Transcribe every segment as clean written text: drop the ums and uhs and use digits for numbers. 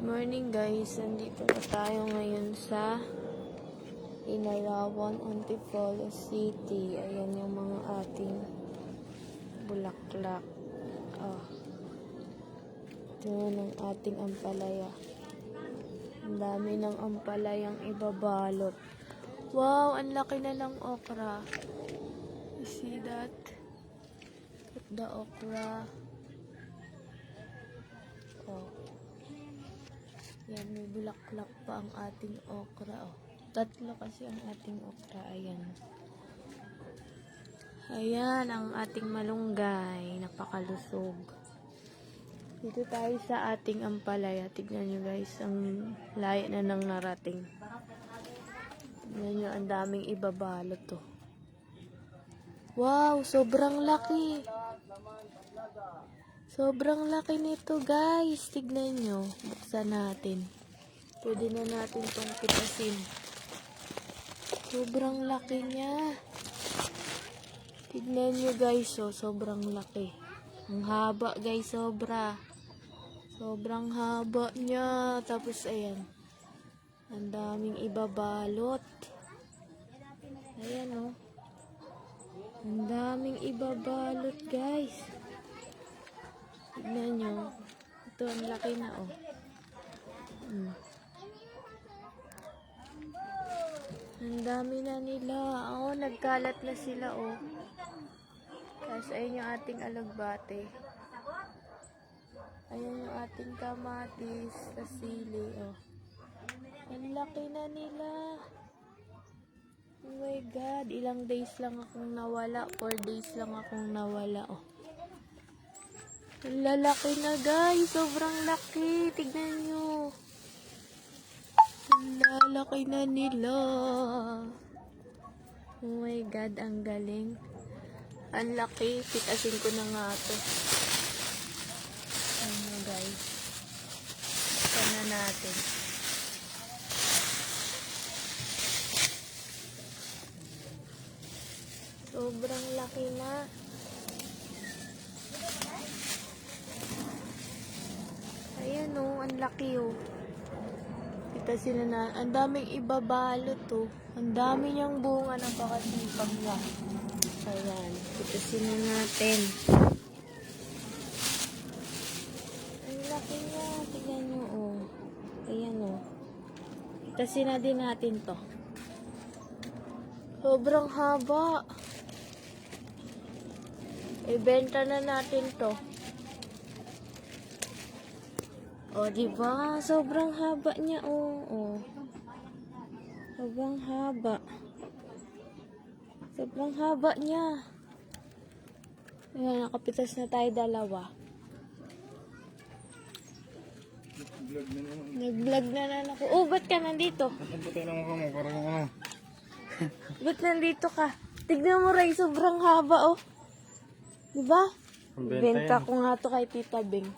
Morning guys, nandito na tayo ngayon sa Inarawan, Antipolo City. Ayan yung mga ating bulaklak. Ito ng ating ampalaya. Ang dami ng ampalayang ibabalot. Wow, ang laki na ng okra. You see that? Look the okra. Yan, may bulaklak pa ang ating okra. Tatlo kasi ang ating okra. Ayan. Ayan ang ating malunggay. Napakalusog. Dito tayo sa ating ampalaya. Tignan nyo guys, ang layo na nang narating. Tignan nyo, ang daming ibabalot to. Wow, sobrang laki. Sobrang laki nito guys. Tignan nyo. Buksan natin. Pwede na natin itong pitasin. Sobrang laki niya. Tignan nyo guys. Sobrang laki. Ang haba guys. Sobrang haba niya. Tapos ayan. Ang daming ibabalot. Ayan Ang daming ibabalot guys. Tignan nyo. Ito, ang laki na, Ang dami na nila. Nagkalat na sila, Tapos, ayun yung ating alagbate. Ayun yung ating kamatis, sili, Ang laki na nila. Oh my God. Ilang days lang akong nawala. 4 days lang akong nawala, Ang lalaki na guys. Sobrang laki. Tignan nyo. Ang lalaki na nila. Oh my God. Ang galing. Ang laki. Pitasin ko na nga ito. Ayan guys. Ito na natin. Sobrang laki na. Ayan ang laki Kita sila na, ang daming ibabalot Ang dami niyang bunga, napakasipag niya. Ayan, kita sila natin. Ang laki niya, tignan niyo Ayan Kita sila din natin to. Sobrang haba. Ibenta na natin to. Diba? Sobrang haba niya, Sobrang haba. Sobrang haba niya. Ayan, nakapitas na tayo dalawa. Nag-vlog na naman ako. Ba't ka nandito? Ba't nandito ka? Tignan mo, Ray, sobrang haba, Diba? Benta ko nga to kay Tita Beng.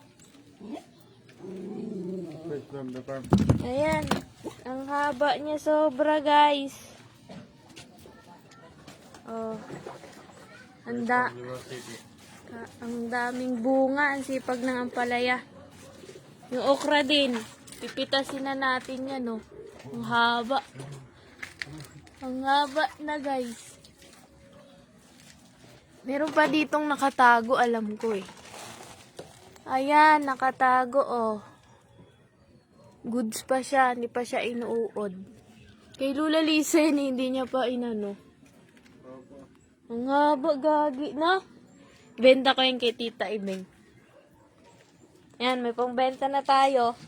Ayan. Ang haba niya sobra, guys. Ang daming bunga. Ang sipag ng ampalaya. Yung okra din. Pipitasin na natin yan, Ang haba. Ang haba na, guys. Meron pa ditong nakatago, alam ko Ayan, nakatago, Goods pa siya, hindi pa siya inuud. Kay Lula Lisa hindi niya pa inano. Ang haba, gagi na. Benta ko yung kay Tita Ibeng. Ayan, may pangbenta na tayo.